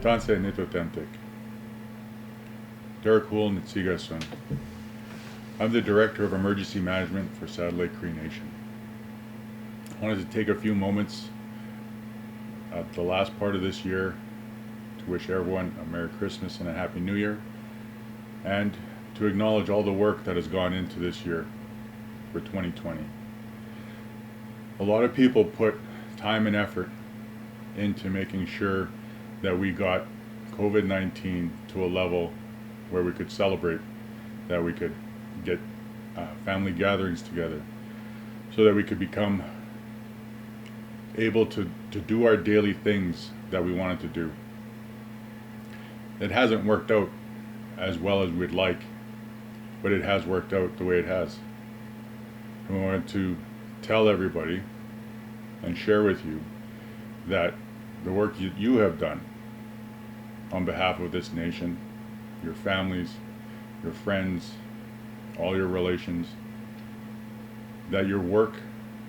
Tanse Nitotentek. Derakul Nitsigasun. I'm the Director of Emergency Management for Saddle Lake Cree Nation. I wanted to take a few moments at the last part of this year to wish everyone a Merry Christmas and a Happy New Year, and to acknowledge all the work that has gone into this year for 2020. A lot of people put time and effort into making sure that we got COVID-19 to a level where we could celebrate, that we could get family gatherings together, so that we could become able to do our daily things that we wanted to do. It hasn't worked out as well as we'd like, but it has worked out the way it has. And we wanted to tell everybody and share with you that the work you have done on behalf of this nation, your families, your friends, all your relations, that your work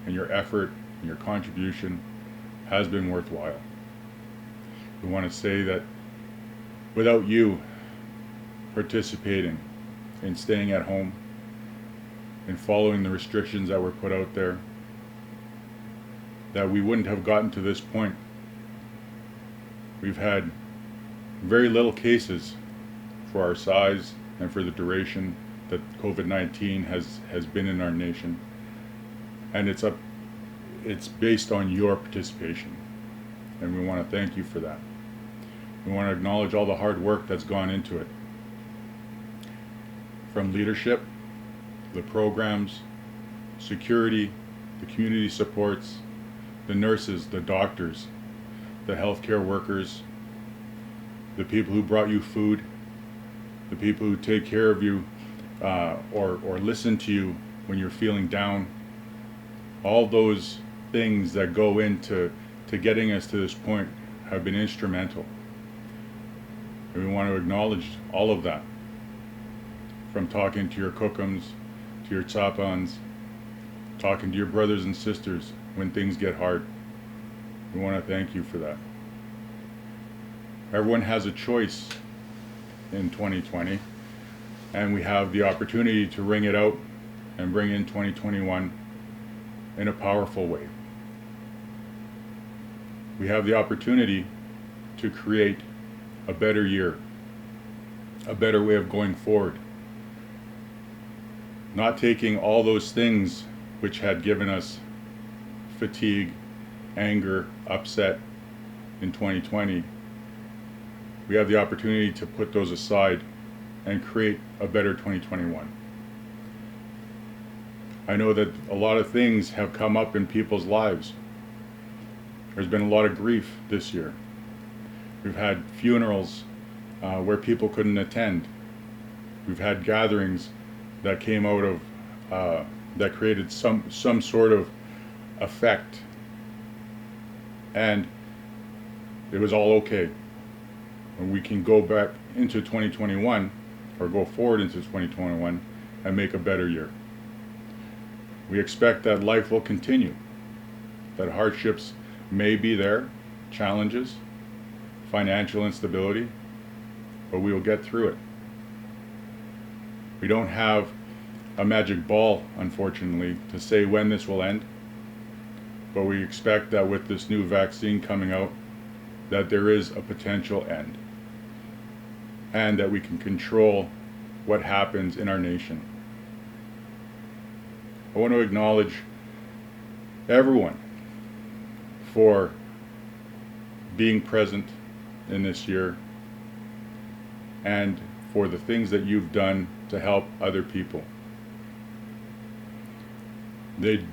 and your effort and your contribution has been worthwhile. We want to say that without you participating in staying at home and following the restrictions that were put out there, that we wouldn't have gotten to this point. We've had very little cases for our size and for the duration that COVID-19 has been in our nation, and it's based on your participation, and we want to thank you for that. We want to acknowledge all the hard work that's gone into it, from leadership, the programs, security, the community supports, the nurses, the doctors, the healthcare workers, the people who brought you food, the people who take care of you or listen to you when you're feeling down. All those things that go into getting us to this point have been instrumental. And we want to acknowledge all of that. From talking to your kokums, to your tsapans, talking to your brothers and sisters when things get hard. We want to thank you for that. Everyone has a choice in 2020, and we have the opportunity to ring it out and bring in 2021 in a powerful way. We have the opportunity to create a better year, a better way of going forward. Not taking all those things which had given us fatigue, anger, upset in 2020. We have the opportunity to put those aside and create a better 2021. I know that a lot of things have come up in people's lives. There's been a lot of grief this year. We've had funerals where people couldn't attend. We've had gatherings that came out of that created some sort of effect, and it was all okay. And we can go back into 2021 or go forward into 2021 and make a better year. We expect that life will continue, that hardships may be there, challenges, financial instability, but we will get through it. We don't have a magic ball, unfortunately, to say when this will end, but we expect that with this new vaccine coming out, that there is a potential end, and that we can control what happens in our nation. I want to acknowledge everyone for being present in this year and for the things that you've done to help other people. They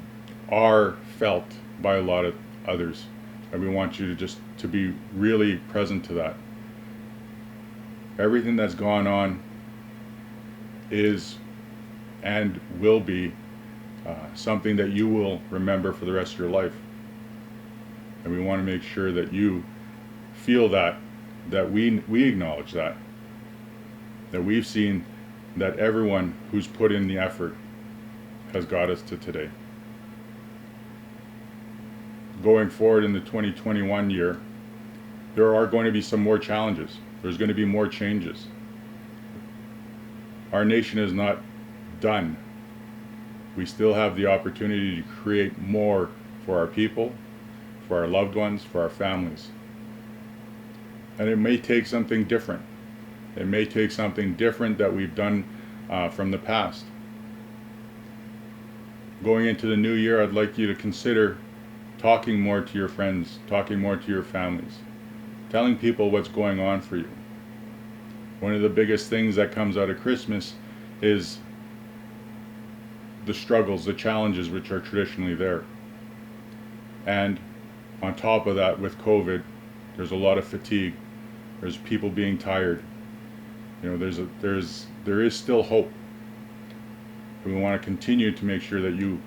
are felt by a lot of others, and we want you to be really present to that. Everything that's gone on is and will be something that you will remember for the rest of your life. And we want to make sure that you feel that we acknowledge that we've seen that everyone who's put in the effort has got us to today. Going forward in the 2021 year, there are going to be some more challenges. There's going to be more changes. Our nation is not done. We still have the opportunity to create more for our people, for our loved ones, for our families. And it may take something different. It may take something different that we've done from the past. Going into the new year, I'd like you to consider talking more to your friends, talking more to your families, telling people what's going on for you. One of the biggest things that comes out of Christmas is the struggles, the challenges which are traditionally there. And on top of that, with COVID, there's a lot of fatigue. There's people being tired. You know, there is still hope. We want to continue to make sure that you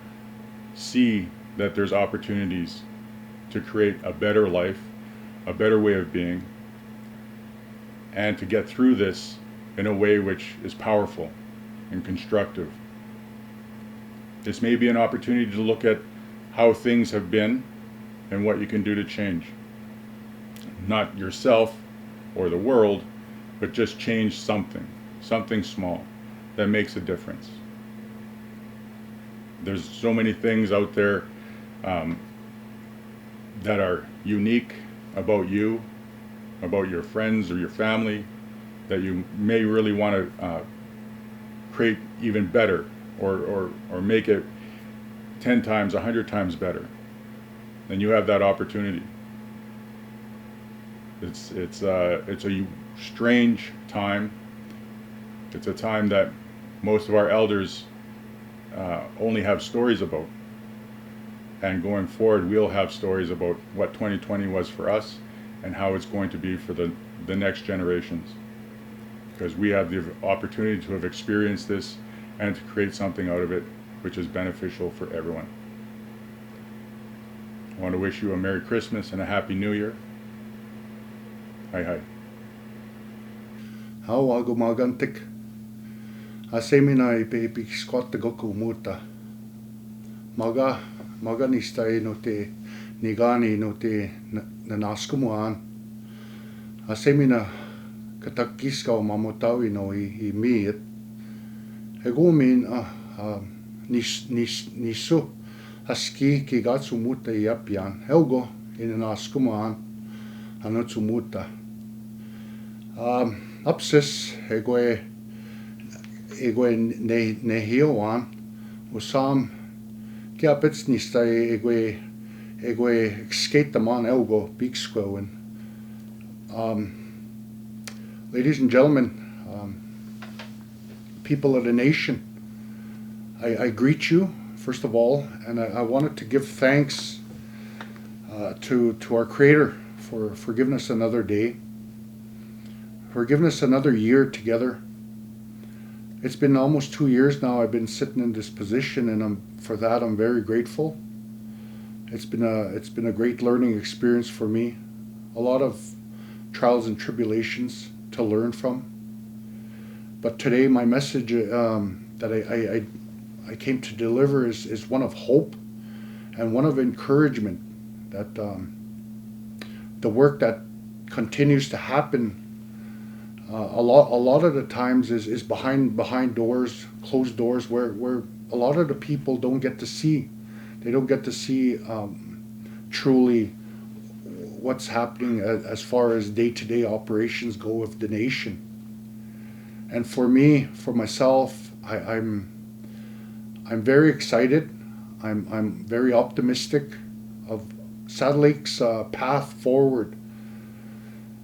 see that there's opportunities to create a better life, a better way of being, and to get through this in a way which is powerful and constructive. This may be an opportunity to look at how things have been and what you can do to change. Not yourself or the world, but just change something small that makes a difference. There's so many things out there that are unique about you, about your friends or your family, that you may really want to create even better, or make it 10 times, 100 times better. And you have that opportunity. It's a strange time. It's a time that most of our elders only have stories about. And going forward, we'll have stories about what 2020 was for us and how it's going to be for the next generations. Because we have the opportunity to have experienced this and to create something out of it which is beneficial for everyone. I want to wish you a Merry Christmas and a Happy New Year. Hi, hi. How agumagantik. Asemina ipe squatta goku muta. Maga nistai no te nigani no te nanaskumuan. Asemina katakiska o mamotawi no I miit. Egumin nisu haski ki gatsu muta I apian. Helgo in naskumuan anotsu muta. Apsis egoe ne hioan usam kiapets nista egoe skataman elgo bigskoen. Ladies and gentlemen, people of the nation, I greet you first of all, and I wanted to give thanks to our Creator for giving us another day, for giving us another year together. It's been almost 2 years now I've been sitting in this position, and for that I'm very grateful. It's been a great learning experience for me. A lot of trials and tribulations to learn from. But today my message that I came to deliver is one of hope and one of encouragement that the work that continues to happen a lot of the times is behind doors, closed doors, where a lot of the people don't get to see. They don't get to see truly what's happening as far as day-to-day operations go of the nation. And for me, for myself, I'm very excited. I'm very optimistic of Saddle Lake's path forward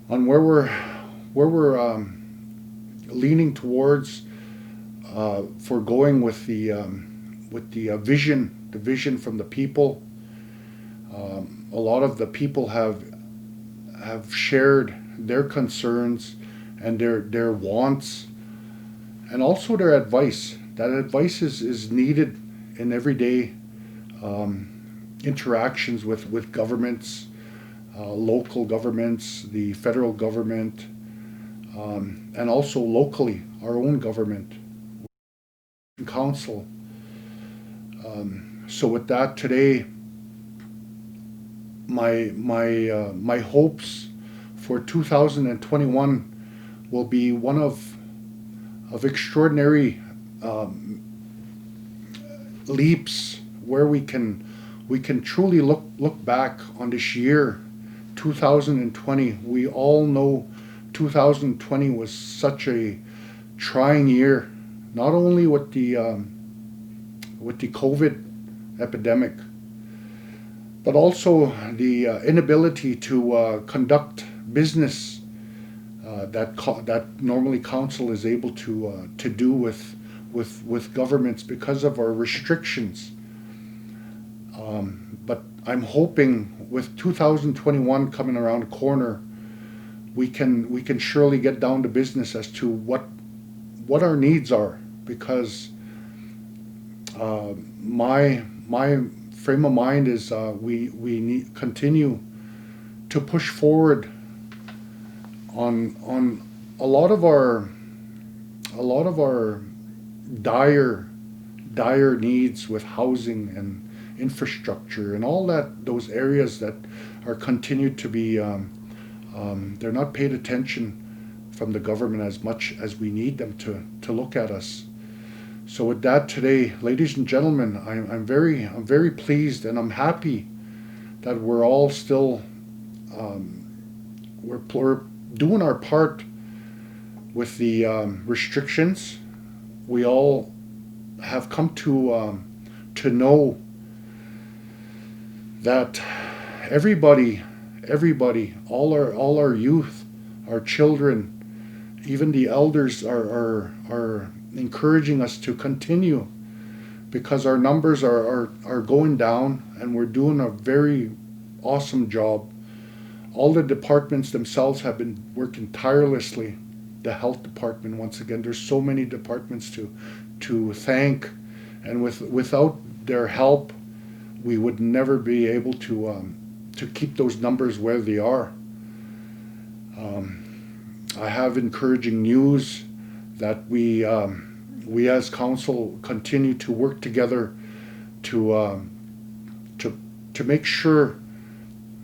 on where we're leaning towards for going with the vision from the people. A lot of the people have shared their concerns and their wants, and also their advice. That advice is needed in everyday interactions with governments, local governments, the federal government, and also locally, our own government, council. So with that, today, my hopes for 2021 will be one of extraordinary leaps where we can truly look back on this year 2020. We all know 2020 was such a trying year, not only with the COVID epidemic, but also the inability to conduct business that normally council is able to do with governments because of our restrictions. But I'm hoping with 2021 coming around the corner, we can surely get down to business as to what our needs are, because my frame of mind is we need continue to push forward on a lot of our dire needs with housing and infrastructure and all those areas that are continued to be they're not paid attention from the government as much as we need them to look at us. So with that today, ladies and gentlemen, I'm very pleased, and I'm happy that we're all still we're doing our part with the restrictions. We all have come to know that everybody, all our youth, our children, even the elders are encouraging us to continue, because our numbers are going down, and we're doing a very awesome job. All the departments themselves have been working tirelessly. The health department, once again, there's so many departments to thank, and without their help, we would never be able to keep those numbers where they are. I have encouraging news that we as council continue to work together to make sure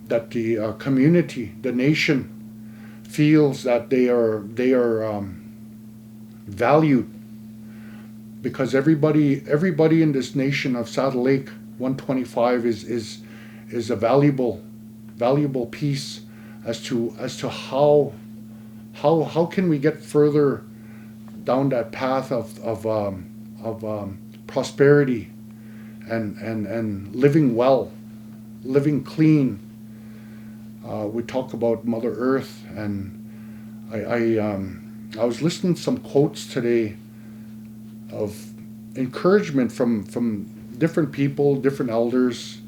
that the community, the nation, feels that they are valued, because everybody in this nation of Saddle Lake 125 is a valuable piece as to how can we get further down that path of prosperity and living well, living clean. We talk about Mother Earth, and I was listening to some quotes today of encouragement from different people, different elders,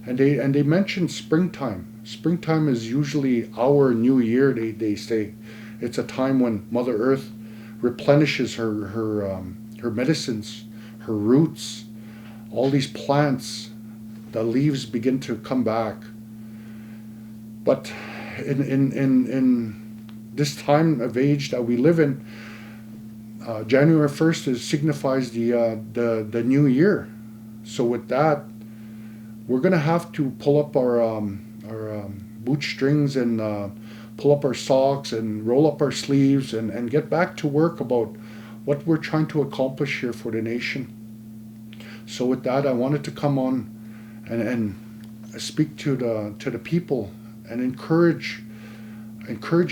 and they mentioned springtime. Springtime is usually our new year. They say it's a time when Mother Earth replenishes her medicines, her roots, all these plants. The leaves begin to come back. But in this time of age that we live in, January 1st signifies the new year. So with that, we're gonna have to pull up our bootstrings and pull up our socks and roll up our sleeves and get back to work about what we're trying to accomplish here for the nation. So with that, I wanted to come on and speak to the people and encourage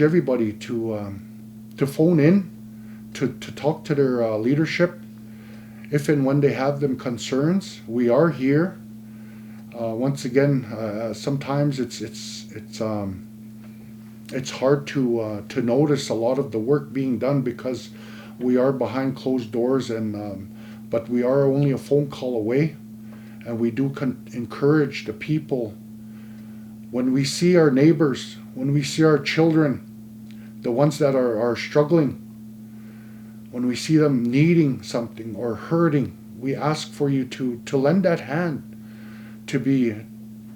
everybody to phone in, to talk to their leadership if and when they have them concerns. We are here. Once again, sometimes it's hard to notice a lot of the work being done because we are behind closed doors, but we are only a phone call away, and we do encourage the people. When we see our neighbors, when we see our children, the ones that are struggling, when we see them needing something or hurting, we ask for you to lend that hand, to be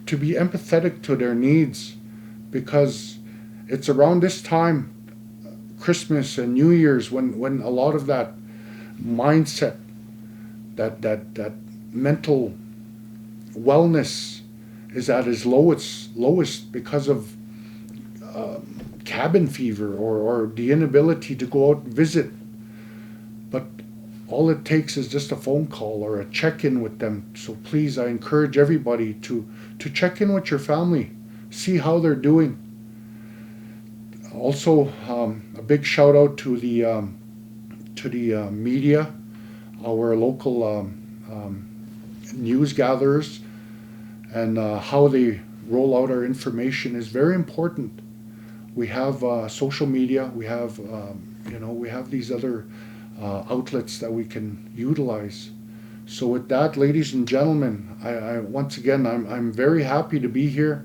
empathetic to their needs, because it's around this time, Christmas and New Year's, when a lot of that mindset, that mental wellness is at its lowest because of cabin fever or the inability to go out and visit. But all it takes is just a phone call or a check-in with them. So please, I encourage everybody to check in with your family, see how they're doing. Also, a big shout out to the media, our local news gatherers, and how they roll out our information is very important. We have social media. We have we have these other outlets that we can utilize. So with that, ladies and gentlemen, I once again I'm very happy to be here,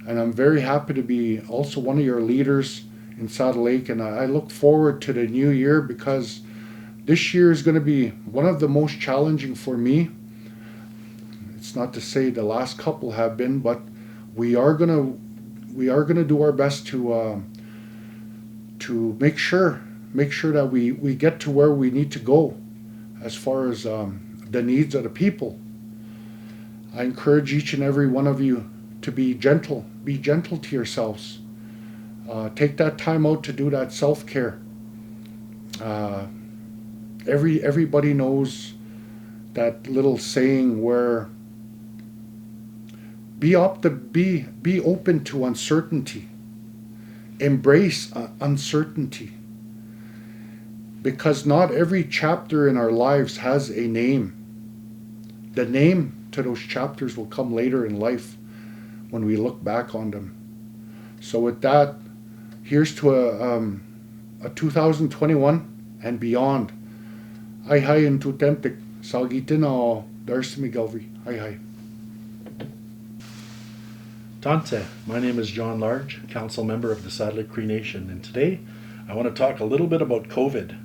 and I'm very happy to be also one of your leaders in Saddle Lake, and I look forward to the new year, because this year is going to be one of the most challenging for me. It's not to say the last couple have been, but we are gonna do our best to make sure that we get to where we need to go as far as the needs of the people. I encourage each and every one of you to be gentle. Be gentle to yourselves. Take that time out to do that self-care. Everybody knows that little saying where be open to uncertainty. Embrace uncertainty. Because not every chapter in our lives has a name. The name to those chapters will come later in life when we look back on them. So with that, here's to a 2021 and beyond. Ai hai in tutemtik, salgitina o darsimi galvi. Ai hai. Tante, my name is John Large, council member of the Saddle Lake Cree Nation, and today I want to talk a little bit about COVID.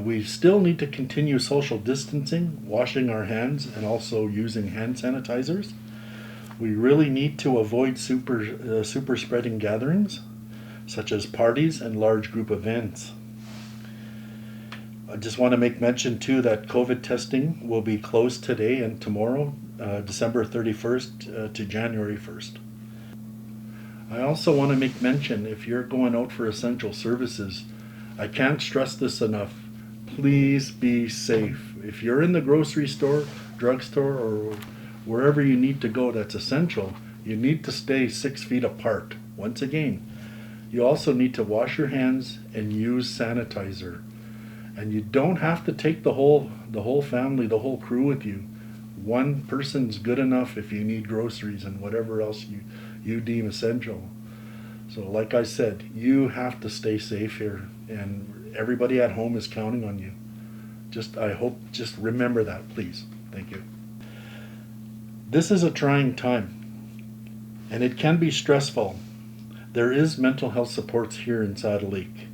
We still need to continue social distancing, washing our hands, and also using hand sanitizers. We really need to avoid super spreading gatherings, such as parties and large group events. I just want to make mention too that COVID testing will be closed today and tomorrow, December 31st to January 1st. I also want to make mention, if you're going out for essential services, I can't stress this enough. Please be safe. If you're in the grocery store, drugstore, or wherever you need to go that's essential, you need to stay 6 feet apart. Once again, you also need to wash your hands and use sanitizer. And you don't have to take the whole family, the whole crew with you. One person's good enough if you need groceries and whatever else you deem essential. So like I said, you have to stay safe here, and everybody at home is counting on you. Just remember that, please. Thank you. This is a trying time, and it can be stressful. There is mental health supports here in Saddle Lake.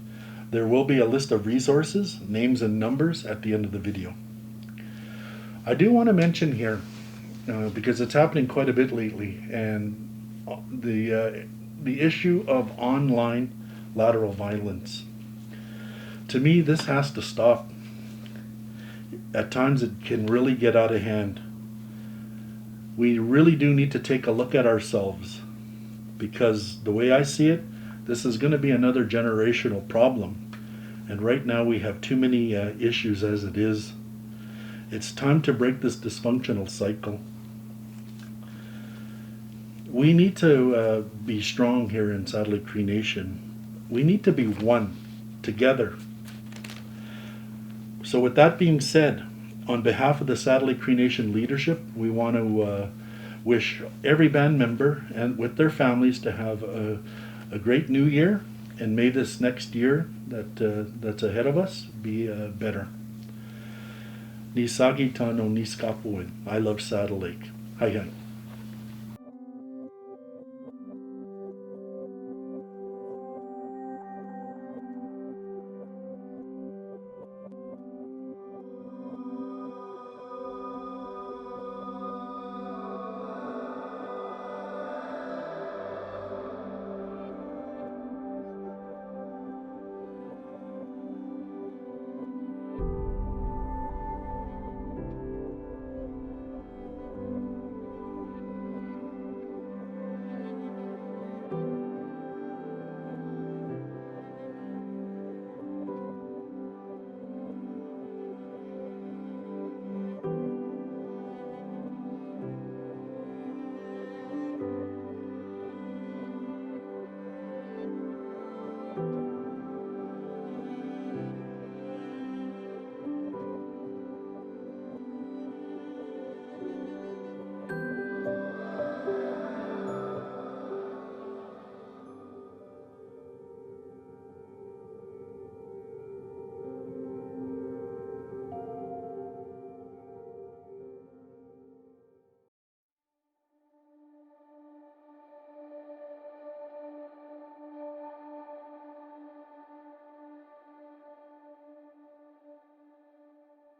There will be a list of resources, names and numbers at the end of the video. I do want to mention here, because it's happening quite a bit lately, and the issue of online lateral violence. To me, this has to stop. At times it can really get out of hand. We really do need to take a look at ourselves, because the way I see it, this is going to be another generational problem. And right now we have too many issues as it is. It's time to break this dysfunctional cycle. We need to be strong here in Saddle Lake Cree Nation. We need to be one, together. So with that being said, on behalf of the Saddle Lake Cree Nation leadership, we want to wish every band member and with their families to have a great new year, and may this next year that's ahead of us be better. Nisagi Tano Niskapuin. I love Saddle Lake. Hi, hi.